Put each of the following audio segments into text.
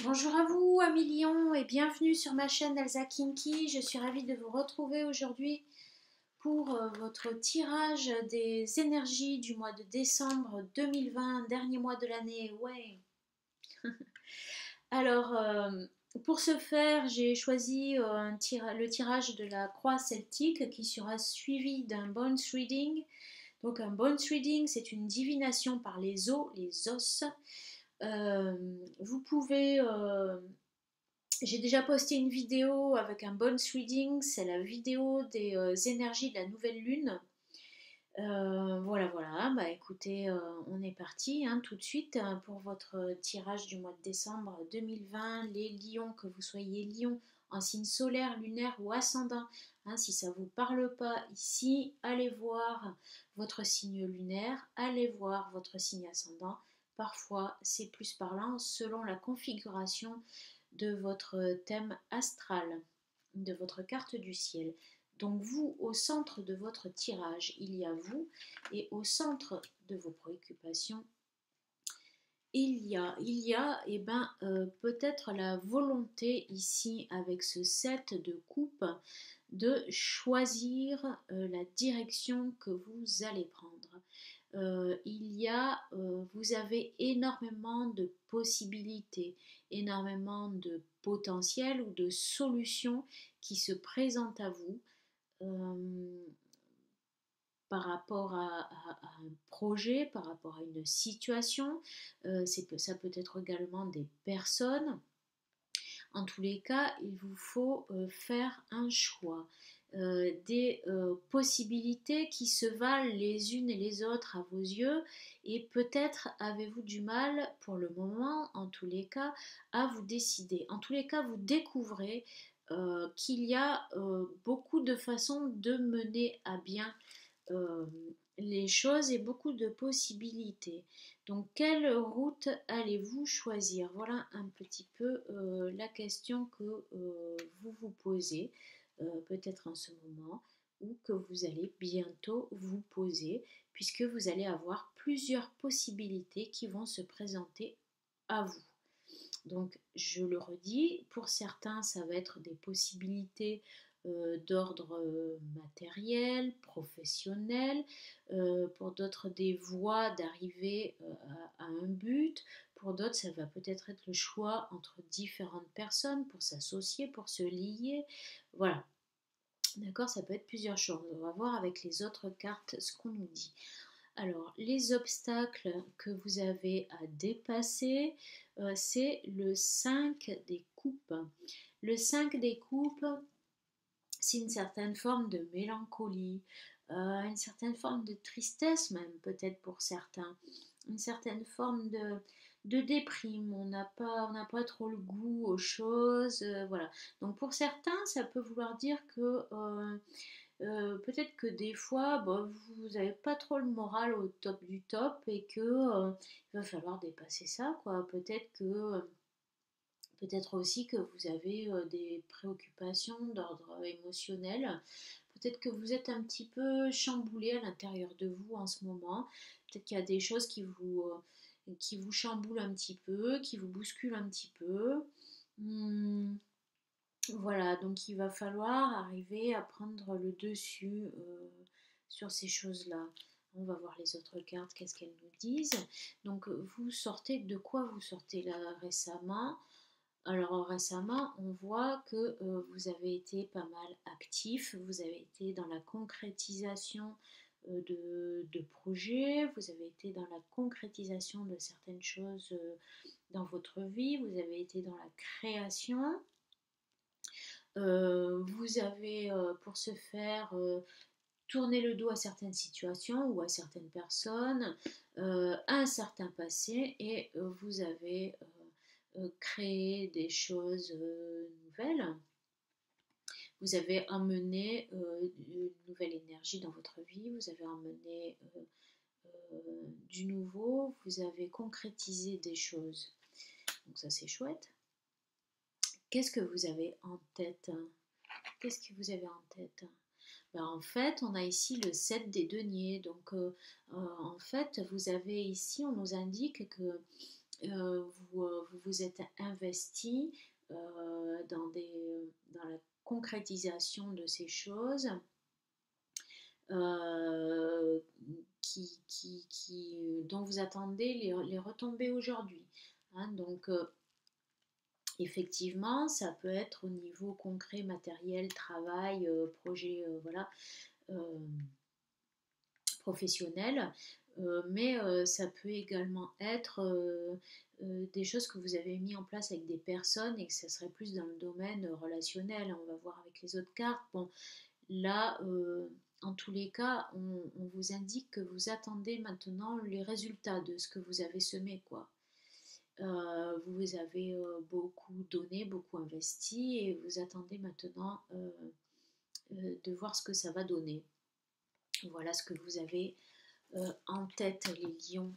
Bonjour à vous, amis Lion, et bienvenue sur ma chaîne Elsa Kinky. Je suis ravie de vous retrouver aujourd'hui pour votre tirage des énergies du mois de décembre 2020, dernier mois de l'année. Ouais. Alors, pour ce faire, j'ai choisi le tirage de la croix celtique qui sera suivi d'un bones reading. Donc, un bones reading, c'est une divination par les os, les os. Vous pouvez J'ai déjà posté une vidéo avec un bones reading, c'est la vidéo des énergies de la nouvelle lune. Voilà, bah écoutez, on est parti tout de suite pour votre tirage du mois de décembre 2020. Les lions, que vous soyez lion en signe solaire, lunaire ou ascendant, si ça ne vous parle pas ici, allez voir votre signe lunaire, allez voir votre signe ascendant. Parfois, c'est plus parlant selon la configuration de votre thème astral, de votre carte du ciel. Donc vous, au centre de votre tirage, il y a vous, et au centre de vos préoccupations, peut-être la volonté ici, avec ce 7 de coupe, de choisir la direction que vous allez prendre. Vous avez énormément de possibilités, énormément de potentiel ou de solutions qui se présentent à vous. euh, Par rapport à un projet, par rapport à une situation, ça peut être également des personnes. En tous les cas, il vous faut faire un choix, des possibilités qui se valent les unes et les autres à vos yeux, et peut-être avez-vous du mal pour le moment, en tous les cas, à vous décider. En tous les cas, vous découvrez qu'il y a beaucoup de façons de mener à bien euh, les choses et beaucoup de possibilités. Donc, quelle route allez-vous choisir? Voilà un petit peu la question que vous vous posez, peut-être en ce moment, ou que vous allez bientôt vous poser, puisque vous allez avoir plusieurs possibilités qui vont se présenter à vous. Donc, je le redis, pour certains, ça va être des possibilités d'ordre matériel, professionnel, pour d'autres des voies d'arriver à un but, pour d'autres ça va peut-être être le choix entre différentes personnes pour s'associer, pour se lier, voilà. D'accord, ça peut être plusieurs choses. On va voir avec les autres cartes ce qu'on nous dit. Alors, les obstacles que vous avez à dépasser, c'est le 5 des coupes. Le 5 des coupes, c'est une certaine forme de mélancolie, une certaine forme de tristesse même, peut-être pour certains, une certaine forme de déprime. On n'a pas trop le goût aux choses, voilà. Donc pour certains, ça peut vouloir dire que peut-être que des fois, bah, vous n'avez pas trop le moral au top du top et que il va falloir dépasser ça, quoi. Peut-être aussi que vous avez des préoccupations d'ordre émotionnel. Peut-être que vous êtes un petit peu chamboulé à l'intérieur de vous en ce moment. Peut-être qu'il y a des choses qui vous chamboulent un petit peu, qui vous bousculent un petit peu. Hmm, voilà, donc il va falloir arriver à prendre le dessus sur ces choses-là. On va voir les autres cartes, qu'est-ce qu'elles nous disent. Donc vous sortez, de quoi vous sortez là récemment? Alors récemment, on voit que vous avez été pas mal actif, vous avez été dans la concrétisation de projets, vous avez été dans la concrétisation de certaines choses dans votre vie, vous avez été dans la création. Vous avez, pour ce faire, tourné le dos à certaines situations ou à certaines personnes, à un certain passé, et vous avez créé des choses nouvelles. Vous avez emmené une nouvelle énergie dans votre vie, vous avez emmené du nouveau, vous avez concrétisé des choses. Donc ça c'est chouette. Qu'est-ce que vous avez en tête? Qu'est-ce que vous avez en tête? Ben, en fait, on a ici le 7 des deniers. Donc, en fait, vous avez ici, on nous indique que vous vous êtes investi dans la concrétisation de ces choses euh, dont vous attendez les retombées aujourd'hui. Hein. Donc, effectivement, ça peut être au niveau concret, matériel, travail, projet, voilà, euh, professionnel, mais ça peut également être des choses que vous avez mis en place avec des personnes et que ça serait plus dans le domaine relationnel. On va voir avec les autres cartes. Bon, là, en tous les cas, on vous indique que vous attendez maintenant les résultats de ce que vous avez semé, quoi. Vous avez beaucoup donné, beaucoup investi et vous attendez maintenant de voir ce que ça va donner. Voilà ce que vous avez en tête, les lions,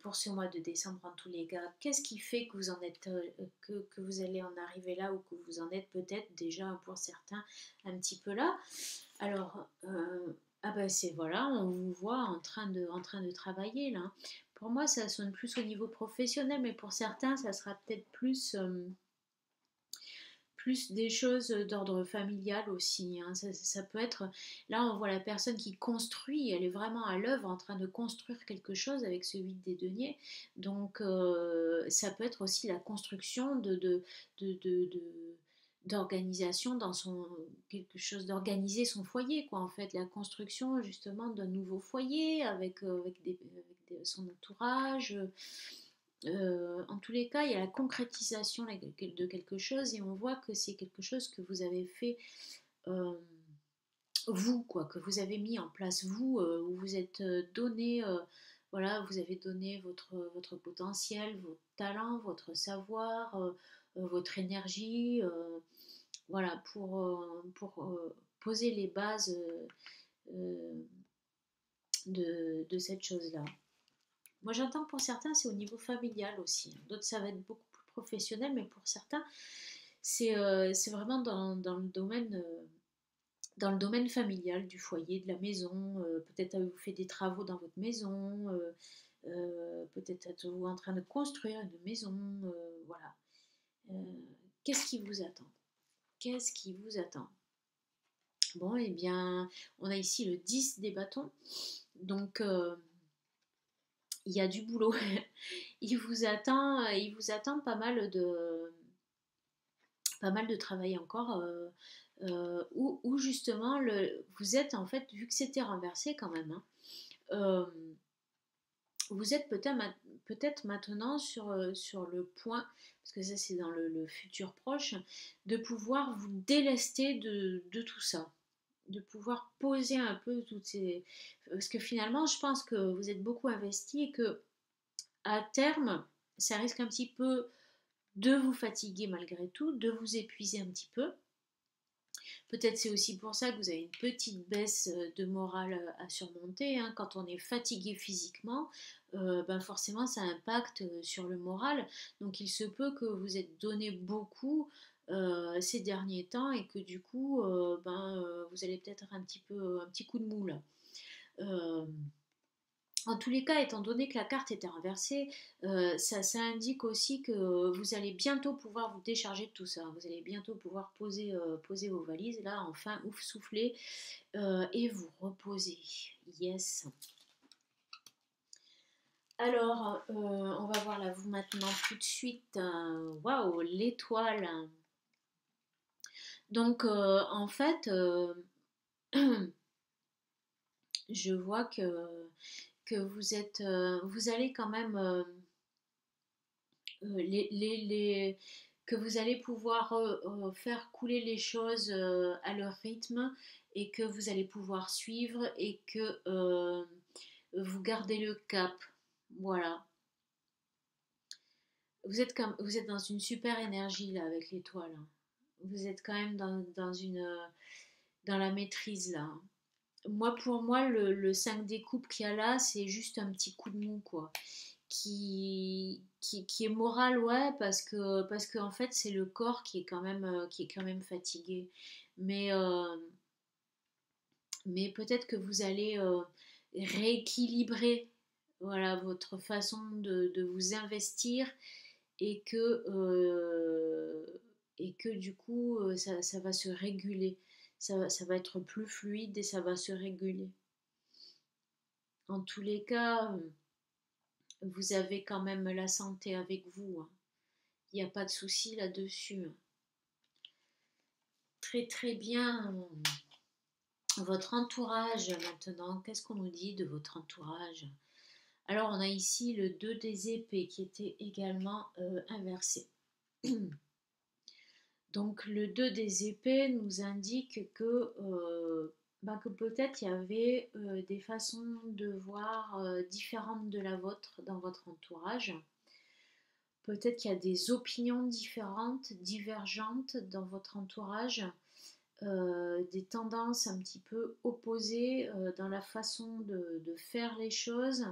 pour ce mois de décembre en tous les cas. Qu'est-ce qui fait que vous en êtes, que vous allez en arriver là ou que vous en êtes peut-être déjà pour certains un petit peu là. Alors, ah ben c'est voilà, on vous voit en train de travailler là. Pour moi, ça sonne plus au niveau professionnel, mais pour certains, ça sera peut-être plus des choses d'ordre familial aussi. Hein. Ça peut être, là on voit la personne qui construit, elle est vraiment à l'œuvre en train de construire quelque chose avec ce 8 des deniers. Donc ça peut être aussi la construction de d'organisation dans son quelque chose d'organiser son foyer quoi en fait la construction justement d'un nouveau foyer avec son entourage. En tous les cas, il y a la concrétisation de quelque chose et on voit que c'est quelque chose que vous avez fait euh, vous, quoi, que vous avez mis en place vous, où vous êtes donné, voilà, vous avez donné votre potentiel, vos talents, votre savoir, votre énergie, voilà, pour poser les bases euh, de cette chose-là. Moi, j'entends que pour certains, c'est au niveau familial aussi. D'autres, ça va être beaucoup plus professionnel, mais pour certains, c'est vraiment dans le domaine familial, du foyer, de la maison. Peut-être avez-vous fait des travaux dans votre maison. Peut-être êtes-vous en train de construire une maison. Voilà. Euh, Qu'est-ce qui vous attend? Qu'est-ce qui vous attend? Bon, eh bien, on a ici le 10 des bâtons. Donc, il y a du boulot. Il vous attend pas mal de travail encore, où justement vous êtes en fait, vu que c'était renversé quand même, hein, euh, vous êtes peut-être maintenant sur le point, parce que ça c'est dans le futur proche, de pouvoir vous délester de tout ça, de pouvoir poser un peu toutes ces... Parce que finalement, je pense que vous êtes beaucoup investi et que à terme, ça risque un petit peu de vous fatiguer malgré tout, de vous épuiser un petit peu. Peut-être c'est aussi pour ça que vous avez une petite baisse de morale à surmonter. Hein. Quand on est fatigué physiquement, ben forcément ça impacte sur le moral. Donc il se peut que vous êtes donné beaucoup ces derniers temps et que du coup vous allez peut-être un petit coup de mou là. Euh, En tous les cas, étant donné que la carte était renversée, ça indique aussi que vous allez bientôt pouvoir vous décharger de tout ça. Vous allez bientôt pouvoir poser vos valises, là, enfin, ouf, souffler et vous reposer. Yes. Alors, on va voir là, vous maintenant tout de suite. Waouh, l'étoile. Donc, en fait, je vois que vous allez quand même que vous allez pouvoir faire couler les choses à leur rythme et que vous allez pouvoir suivre et que vous gardez le cap. Voilà. Vous êtes dans une super énergie là avec l'étoile. Hein. Vous êtes quand même dans la maîtrise là. Pour moi, le 5 des coupes qu'il y a là, c'est juste un petit coup de mou, quoi. Qui est moral, ouais, parce que en fait, c'est le corps qui est quand même fatigué. Mais, euh, mais peut-être que vous allez rééquilibrer voilà, votre façon de vous investir et et que du coup, ça va se réguler. Ça va être plus fluide et ça va se réguler. En tous les cas, vous avez quand même la santé avec vous, hein. Il n'y a pas de souci là-dessus, hein. Très très bien. Votre entourage maintenant, qu'est-ce qu'on nous dit de votre entourage? Alors on a ici le 2 des épées qui était également inversé. Donc le 2 des épées nous indique que peut-être il y avait des façons de voir différentes de la vôtre dans votre entourage. Peut-être qu'il y a des opinions différentes, divergentes dans votre entourage, des tendances un petit peu opposées dans la façon de faire les choses.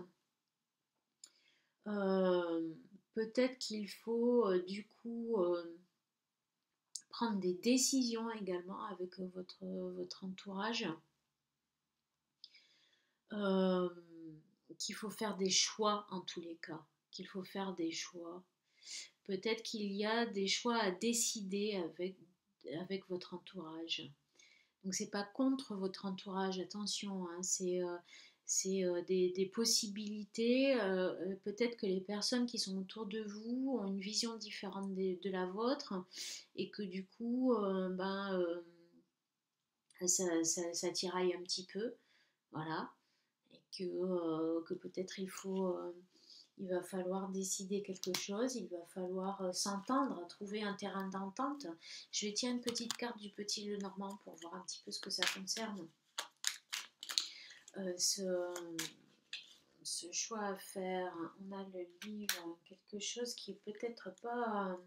Euh, Peut-être qu'il faut du coup prendre des décisions également avec votre entourage, euh, qu'il faut faire des choix en tous les cas, qu'il faut faire des choix. Peut-être qu'il y a des choix à décider avec votre entourage. Donc c'est pas contre votre entourage, attention, hein, c'est des possibilités. Peut-être que les personnes qui sont autour de vous ont une vision différente de la vôtre et que du coup, ça tiraille un petit peu, voilà, et que peut-être il va falloir décider quelque chose, il va falloir s'entendre, trouver un terrain d'entente. Je vais tirer une petite carte du petit Lenormand pour voir un petit peu ce que ça concerne. Euh, ce, ce choix à faire, on a le livre, quelque chose qui est peut-être pas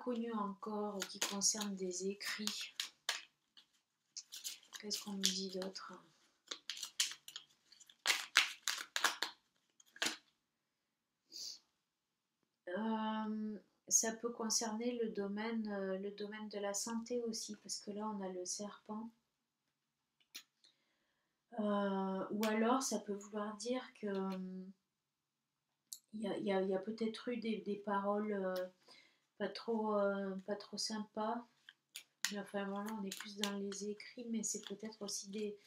connu encore ou qui concerne des écrits. Qu'est-ce qu'on nous dit d'autre? Ça peut concerner le domaine de la santé aussi, parce que là on a le serpent. Ou alors ça peut vouloir dire que il y a peut-être eu des paroles pas trop sympas. Enfin voilà, on est plus dans les écrits, mais c'est peut-être aussi des,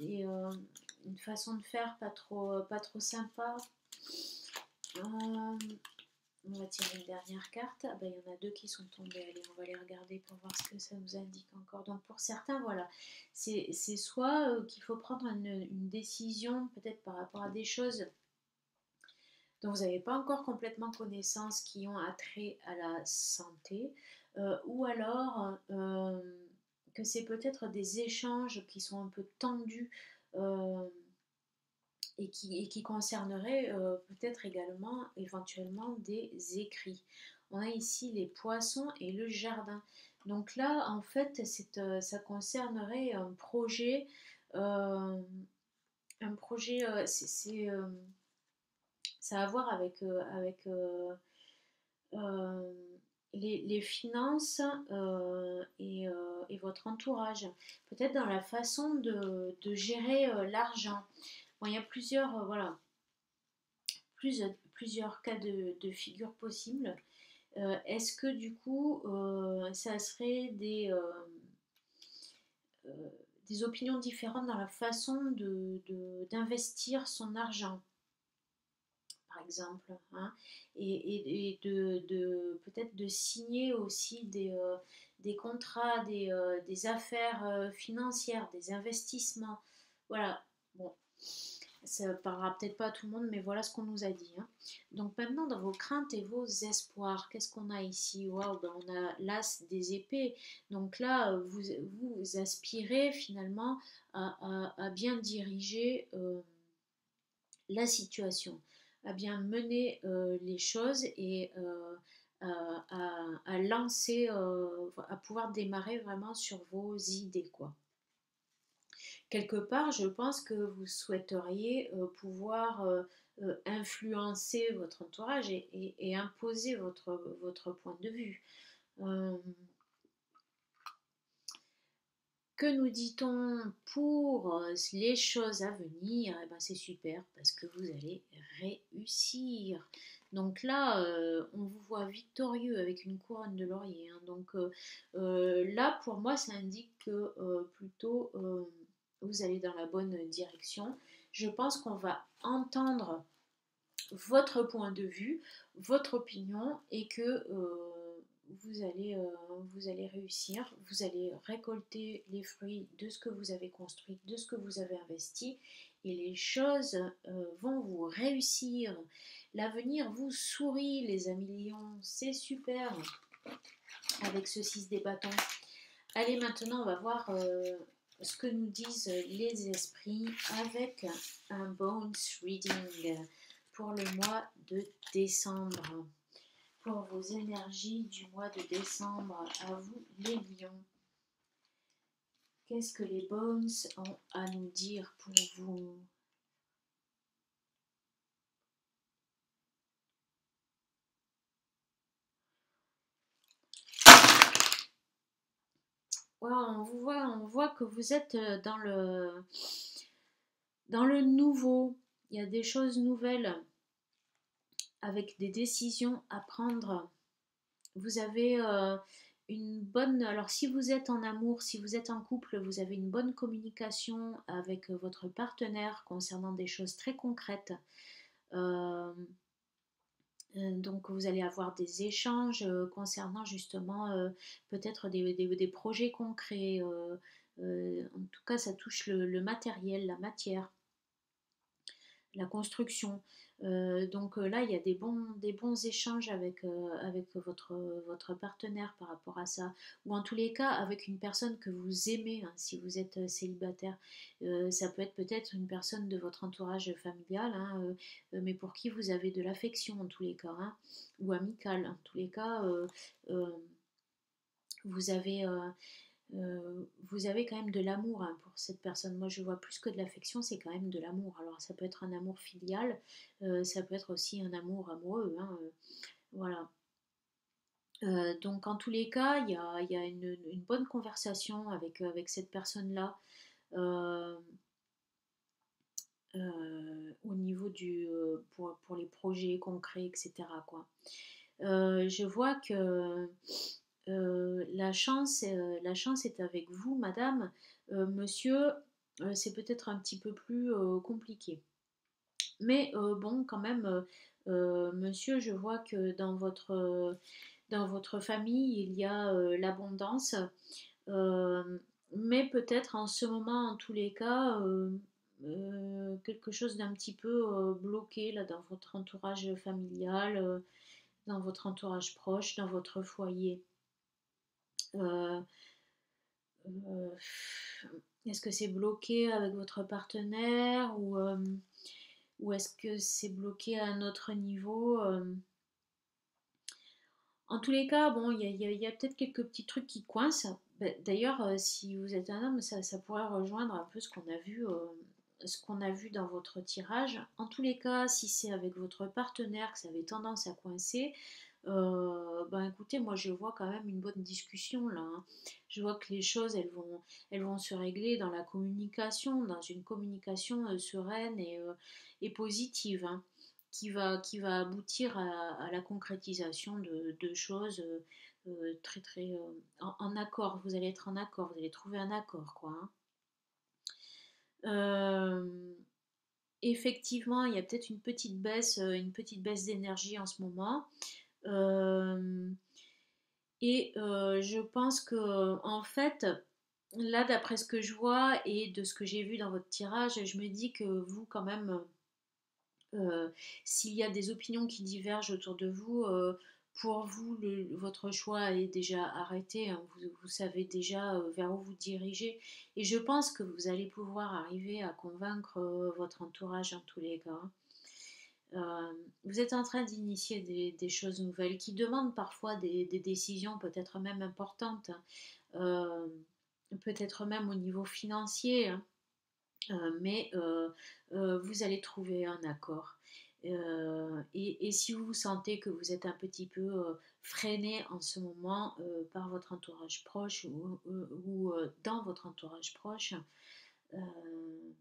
une façon de faire pas trop sympa. Euh, On va tirer une dernière carte. Ah ben, il y en a deux qui sont tombées. Allez, on va les regarder pour voir ce que ça nous indique encore. Donc pour certains, voilà, c'est soit qu'il faut prendre une décision peut-être par rapport à des choses dont vous n'avez pas encore complètement connaissance qui ont attrait à la santé, ou alors que c'est peut-être des échanges qui sont un peu tendus euh, et qui concernerait peut-être également éventuellement des écrits. On a ici les poissons et le jardin. Donc là, en fait, ça concernerait euh, un projet, ça a à voir euh, les finances et votre entourage. Peut-être dans la façon de gérer l'argent. Bon, il y a voilà, plusieurs cas de figure possibles. Est-ce que du coup, ça serait euh, des opinions différentes dans la façon d'investir son argent, par exemple, hein, et peut-être de signer aussi des contrats, des affaires financières, des investissements. Voilà, bon, ça parlera peut-être pas à tout le monde, mais voilà ce qu'on nous a dit, hein. Donc maintenant, dans vos craintes et vos espoirs, qu'est-ce qu'on a ici? Waouh, ben on a l'as des épées. Donc là, vous aspirez finalement à bien diriger la situation, à bien mener les choses et à lancer, à pouvoir démarrer vraiment sur vos idées, quoi. Quelque part, je pense que vous souhaiteriez pouvoir influencer votre entourage et imposer votre point de vue. Euh, Que nous dit-on pour les choses à venir? Eh ben, c'est super parce que vous allez réussir. Donc là, on vous voit victorieux avec une couronne de laurier, hein. Donc là, pour moi, ça indique que plutôt vous allez dans la bonne direction. Je pense qu'on va entendre votre point de vue, votre opinion et que vous allez réussir, vous allez récolter les fruits de ce que vous avez construit, de ce que vous avez investi et les choses vont vous réussir. L'avenir vous sourit, les amis lions, c'est super avec ce 6 des bâtons. Allez, maintenant, on va voir ce que nous disent les esprits avec un Bones Reading pour le mois de décembre. Pour vos énergies du mois de décembre, à vous les lions. Qu'est-ce que les Bones ont à nous dire pour vous? Ouais, on voit que vous êtes dans le nouveau. Il y a des choses nouvelles avec des décisions à prendre. Vous avez une bonne... Alors si vous êtes en amour, si vous êtes en couple, vous avez une bonne communication avec votre partenaire concernant des choses très concrètes. Donc vous allez avoir des échanges concernant justement peut-être des projets concrets. En tout cas, ça touche le matériel, la matière, la construction. Donc là, il y a des bons échanges avec votre partenaire par rapport à ça. Ou en tous les cas, avec une personne que vous aimez, hein, si vous êtes célibataire. Ça peut être peut-être une personne de votre entourage familial, hein, mais pour qui vous avez de l'affection en tous les cas, hein, ou amicale. En tous les cas, euh, vous avez... vous avez quand même de l'amour, hein, pour cette personne. Moi, je vois plus que de l'affection, c'est quand même de l'amour. Alors, ça peut être un amour filial, ça peut être aussi un amour amoureux, hein, voilà. Donc, en tous les cas, il y a une bonne conversation avec cette personne-là euh, au niveau pour les projets concrets, etc., quoi. Je vois que la chance est avec vous, madame. Monsieur, c'est peut-être un petit peu plus compliqué. Mais bon, quand même, monsieur, je vois que dans votre famille, il y a l'abondance. Euh, mais peut-être en ce moment, en tous les cas, quelque chose d'un petit peu bloqué là, dans votre entourage familial, dans votre entourage proche, dans votre foyer. Euh, euh, Est-ce que c'est bloqué avec votre partenaire ou est-ce que c'est bloqué à un autre niveau? En tous les cas, bon, il y a peut-être quelques petits trucs qui coincent. D'ailleurs, si vous êtes un homme, ça pourrait rejoindre un peu ce qu'on a vu dans votre tirage. En tous les cas, si c'est avec votre partenaire que ça avait tendance à coincer, ben écoutez, moi je vois quand même une bonne discussion là, hein. Je vois que les choses, elles vont se régler dans la communication, dans une communication sereine et positive, hein, qui va aboutir à la concrétisation de choses très très en accord. Vous allez être en accord, vous allez trouver un accord, quoi, hein. Euh, Effectivement, il y a peut-être une petite baisse d'énergie en ce moment. Euh, je pense que, en fait, là, d'après ce que je vois et de ce que j'ai vu dans votre tirage, je me dis que vous, quand même, euh, s'il y a des opinions qui divergent autour de vous, pour vous, votre choix est déjà arrêté, hein. Vous savez déjà vers où vous dirigez. Et je pense que vous allez pouvoir arriver à convaincre votre entourage en tous les cas, hein. Vous êtes en train d'initier des choses nouvelles qui demandent parfois des décisions peut-être même importantes, hein. Peut-être même au niveau financier, hein. Mais vous allez trouver un accord. Et si vous sentez que vous êtes un petit peu freiné en ce moment par votre entourage proche ou dans votre entourage proche, euh,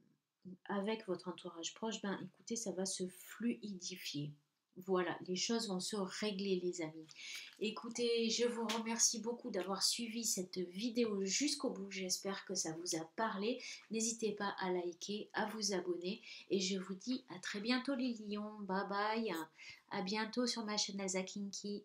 avec votre entourage proche, ben écoutez, ça va se fluidifier. Voilà, les choses vont se régler, les amis. Écoutez, je vous remercie beaucoup d'avoir suivi cette vidéo jusqu'au bout. J'espère que ça vous a parlé. N'hésitez pas à liker, à vous abonner. Et je vous dis à très bientôt, les lions. Bye bye. À bientôt sur ma chaîne Elsa Kinky.